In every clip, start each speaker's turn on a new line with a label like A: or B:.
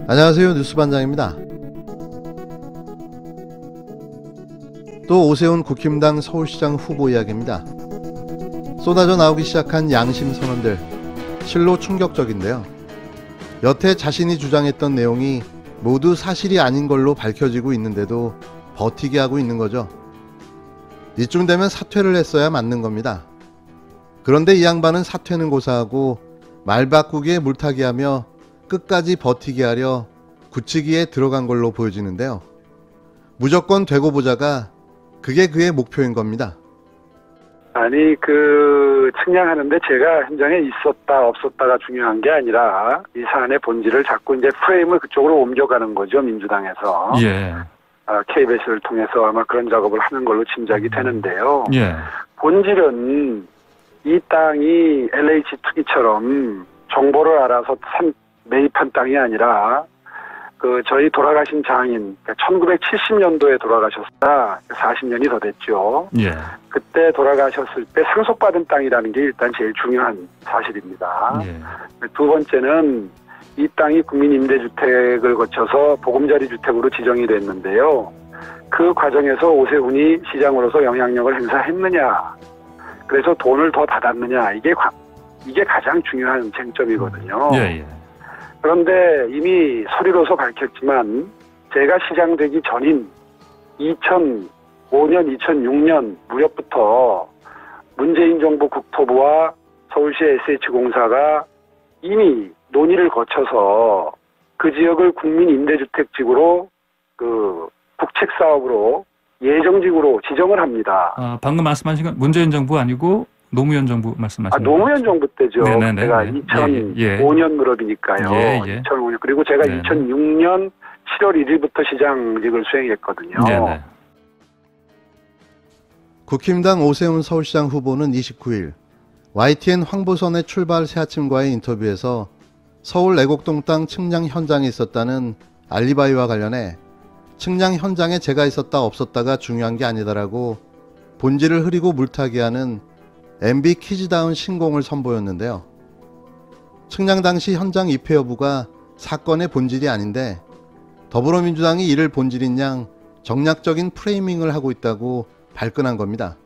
A: 안녕하세요, 뉴스반장입니다. 또 오세훈 국힘당 서울시장 후보 이야기입니다. 쏟아져 나오기 시작한 양심 선언들, 실로 충격적인데요. 여태 자신이 주장했던 내용이 모두 사실이 아닌 걸로 밝혀지고 있는데도 버티게 하고 있는 거죠. 이쯤 되면 사퇴를 했어야 맞는 겁니다. 그런데 이 양반은 사퇴는 고사하고 말 바꾸기에 물타기 하며 끝까지 버티게 하려 굳히기에 들어간 걸로 보여지는데요. 무조건 되고 보자가 그게 그의 목표인 겁니다.
B: 아니 측량하는데 제가 현장에 있었다 없었다가 중요한 게 아니라 이 사안의 본질을 자꾸 이제 프레임을 그쪽으로 옮겨가는 거죠, 민주당에서.
C: 예.
B: KBS를 통해서 아마 그런 작업을 하는 걸로 짐작이 되는데요.
C: 예.
B: 본질은 이 땅이 LH 투기처럼 정보를 알아서 매입한 땅이 아니라 저희 돌아가신 장인, 1970년도에 돌아가셨다. 40년이 더 됐죠.
C: 예.
B: 그때 돌아가셨을 때 상속받은 땅이라는 게 일단 제일 중요한 사실입니다.
C: 예.
B: 두 번째는 이 땅이 국민임대주택을 거쳐서 보금자리 주택으로 지정이 됐는데요. 그 과정에서 오세훈이 시장으로서 영향력을 행사했느냐, 그래서 돈을 더 받았느냐, 이게 가장 중요한 쟁점이거든요.
C: 예, 예.
B: 그런데 이미 소리로서 밝혔지만 제가 시장되기 전인 2005년, 2006년 무렵부터 문재인 정부 국토부와 서울시 SH공사가 이미 논의를 거쳐서 그 지역을 국민임대주택지구로 국책사업으로 예정지구로 지정을 합니다.
C: 방금 말씀하신 건 문재인 정부 아니고 노무현 정부 말씀하신 거죠?
B: 노무현 정부 때죠.
C: 네네네.
B: 제가 2005년 무렵이니까요.
C: 예, 예.
B: 2005년. 그리고 제가
C: 네네.
B: 2006년 7월 1일부터 시장직을 수행했거든요.
C: 네네.
A: 국힘당 오세훈 서울시장 후보는 29일 YTN 황보선의 출발 새아침과의 인터뷰에서 서울 애곡동 땅 측량 현장에 있었다는 알리바이와 관련해 측량 현장에 제가 있었다 없었다가 중요한 게 아니다라고 본질을 흐리고 물타기하는 MB 키즈다운 신공을 선보였는데요. 측량 당시 현장 입회 여부가 사건의 본질이 아닌데 더불어민주당이 이를 본질인 양 정략적인 프레이밍을 하고 있다고 발끈한 겁니다.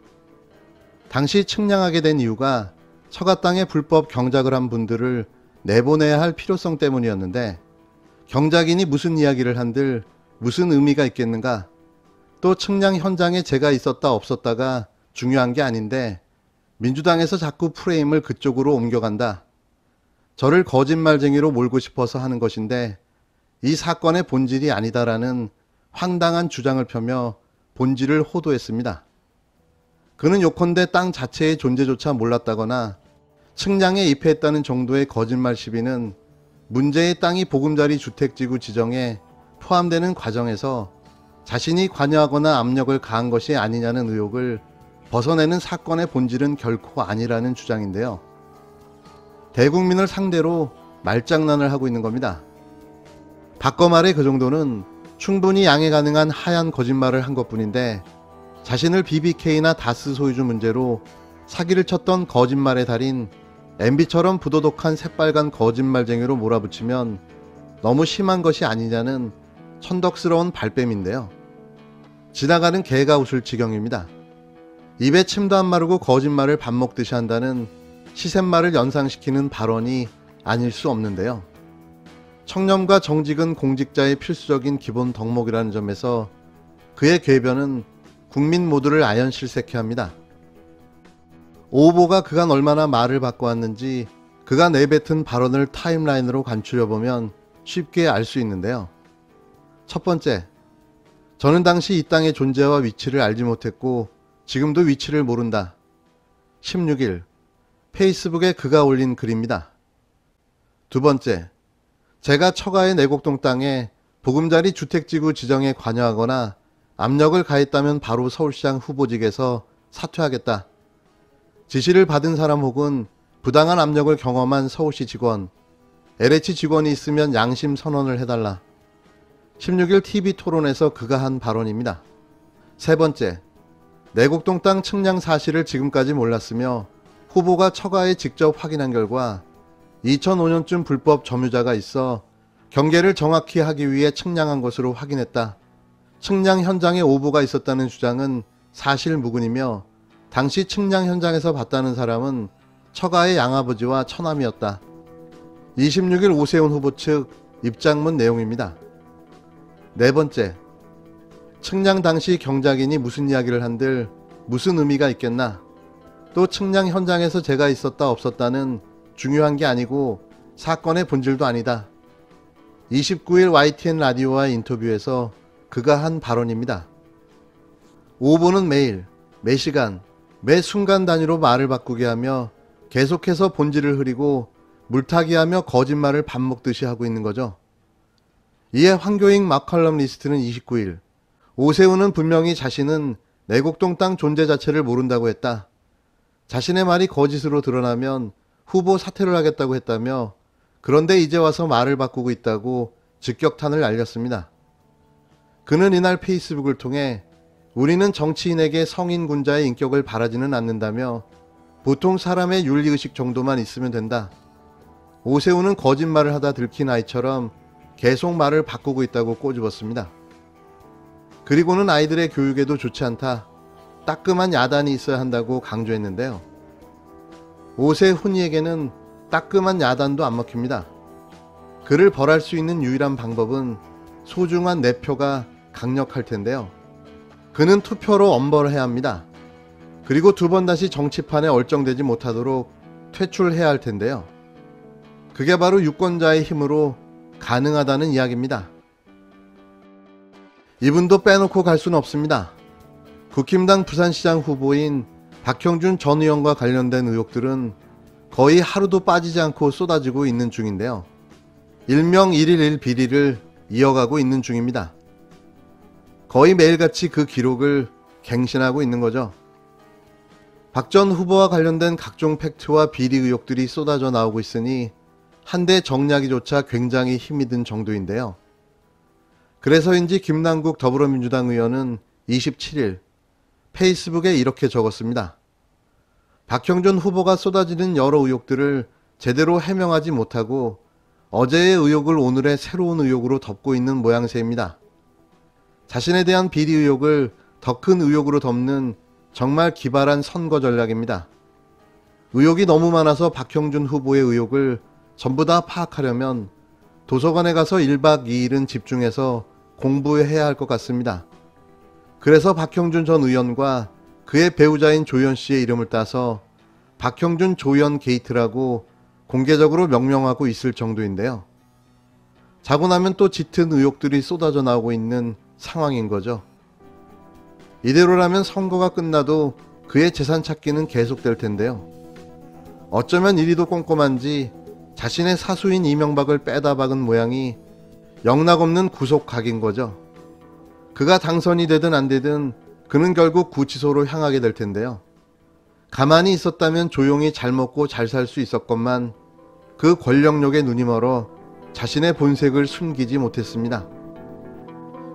A: 당시 측량하게 된 이유가 처가 땅에 불법 경작을 한 분들을 내보내야 할 필요성 때문이었는데 경작인이 무슨 이야기를 한들 무슨 의미가 있겠는가? 또 측량 현장에 제가 있었다 없었다가 중요한 게 아닌데 민주당에서 자꾸 프레임을 그쪽으로 옮겨간다. 저를 거짓말쟁이로 몰고 싶어서 하는 것인데 이 사건의 본질이 아니다라는 황당한 주장을 펴며 본질을 호도했습니다. 그는 요컨대 땅 자체의 존재조차 몰랐다거나 측량에 입회했다는 정도의 거짓말 시비는 문제의 땅이 보금자리 주택지구 지정에 포함되는 과정에서 자신이 관여하거나 압력을 가한 것이 아니냐는 의혹을 벗어내는 사건의 본질은 결코 아니라는 주장인데요. 대국민을 상대로 말장난을 하고 있는 겁니다. 바꿔 말해 그 정도는 충분히 양해 가능한 하얀 거짓말을 한 것뿐인데 자신을 BBK나 다스 소유주 문제로 사기를 쳤던 거짓말의 달인 MB처럼 부도덕한 새빨간 거짓말쟁이로 몰아붙이면 너무 심한 것이 아니냐는 천덕스러운 발뺌인데요. 지나가는 개가 웃을 지경입니다. 입에 침도 안 마르고 거짓말을 밥 먹듯이 한다는 시샘말을 연상시키는 발언이 아닐 수 없는데요. 청렴과 정직은 공직자의 필수적인 기본 덕목이라는 점에서 그의 궤변은 국민 모두를 아연실색케 합니다. 오 후보가 그간 얼마나 말을 바꿔왔는지 그가 내뱉은 발언을 타임라인으로 간추려보면 쉽게 알 수 있는데요. 첫 번째, 저는 당시 이 땅의 존재와 위치를 알지 못했고 지금도 위치를 모른다. 16일 페이스북에 그가 올린 글입니다. 두 번째, 제가 처가의 내곡동 땅에 보금자리 주택지구 지정에 관여하거나 압력을 가했다면 바로 서울시장 후보직에서 사퇴하겠다. 지시를 받은 사람 혹은 부당한 압력을 경험한 서울시 직원, LH 직원이 있으면 양심 선언을 해달라. 16일 TV 토론에서 그가 한 발언입니다. 세 번째, 내곡동 땅 측량 사실을 지금까지 몰랐으며 후보가 처가에 직접 확인한 결과 2005년쯤 불법 점유자가 있어 경계를 정확히 하기 위해 측량한 것으로 확인했다. 측량 현장에 오보가 있었다는 주장은 사실무근이며 당시 측량 현장에서 봤다는 사람은 처가의 양아버지와 처남이었다. 26일 오세훈 후보 측 입장문 내용입니다. 네 번째, 측량 당시 경작인이 무슨 이야기를 한들 무슨 의미가 있겠나? 또 측량 현장에서 제가 있었다 없었다는 중요한 게 아니고 사건의 본질도 아니다. 29일 YTN 라디오와의 인터뷰에서 그가 한 발언입니다. 오보는 매일, 매 시간, 매 순간 단위로 말을 바꾸게 하며 계속해서 본질을 흐리고 물타기하며 거짓말을 밥 먹듯이 하고 있는 거죠. 이에 황교익 막컬럼리스트는 29일 오세훈은 분명히 자신은 내곡동 땅 존재 자체를 모른다고 했다. 자신의 말이 거짓으로 드러나면 후보 사퇴를 하겠다고 했다며 그런데 이제 와서 말을 바꾸고 있다고 직격탄을 날렸습니다. 그는 이날 페이스북을 통해 우리는 정치인에게 성인군자의 인격을 바라지는 않는다며 보통 사람의 윤리의식 정도만 있으면 된다. 오세훈은 거짓말을 하다 들킨 아이처럼 계속 말을 바꾸고 있다고 꼬집었습니다. 그리고는 아이들의 교육에도 좋지 않다. 따끔한 야단이 있어야 한다고 강조했는데요. 오세훈이에게는 따끔한 야단도 안 먹힙니다. 그를 벌할 수 있는 유일한 방법은 소중한 내 표가 강력할 텐데요. 그는 투표로 엄벌해야 합니다. 그리고 두 번 다시 정치판에 얼쩡되지 못하도록 퇴출해야 할 텐데요. 그게 바로 유권자의 힘으로 가능하다는 이야기입니다. 이분도 빼놓고 갈 수는 없습니다. 국힘당 부산시장 후보인 박형준 전 의원과 관련된 의혹들은 거의 하루도 빠지지 않고 쏟아지고 있는 중인데요. 일명 1일 1비리를 이어가고 있는 중입니다. 거의 매일같이 그 기록을 갱신하고 있는 거죠. 박 전 후보와 관련된 각종 팩트와 비리 의혹들이 쏟아져 나오고 있으니 한데 정리하기조차 굉장히 힘이 든 정도인데요. 그래서인지 김남국 더불어민주당 의원은 27일 페이스북에 이렇게 적었습니다. 박형준 후보가 쏟아지는 여러 의혹들을 제대로 해명하지 못하고 어제의 의혹을 오늘의 새로운 의혹으로 덮고 있는 모양새입니다. 자신에 대한 비리 의혹을 더 큰 의혹으로 덮는 정말 기발한 선거 전략입니다. 의혹이 너무 많아서 박형준 후보의 의혹을 전부 다 파악하려면 도서관에 가서 1박 2일은 집중해서 공부해야 할 것 같습니다. 그래서 박형준 전 의원과 그의 배우자인 조연 씨의 이름을 따서 박형준 조연 게이트라고 공개적으로 명명하고 있을 정도인데요. 자고 나면 또 짙은 의혹들이 쏟아져 나오고 있는 상황인 거죠. 이대로라면 선거가 끝나도 그의 재산 찾기는 계속될 텐데요. 어쩌면 이리도 꼼꼼한지 자신의 사수인 이명박을 빼다 박은 모양이 영락없는 구속각인 거죠. 그가 당선이 되든 안 되든 그는 결국 구치소로 향하게 될 텐데요. 가만히 있었다면 조용히 잘 먹고 잘 살 수 있었건만 그 권력욕에 눈이 멀어 자신의 본색을 숨기지 못했습니다.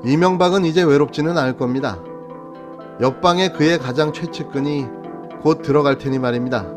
A: 이명박은 이제 외롭지는 않을 겁니다. 옆방에 그의 가장 최측근이 곧 들어갈 테니 말입니다.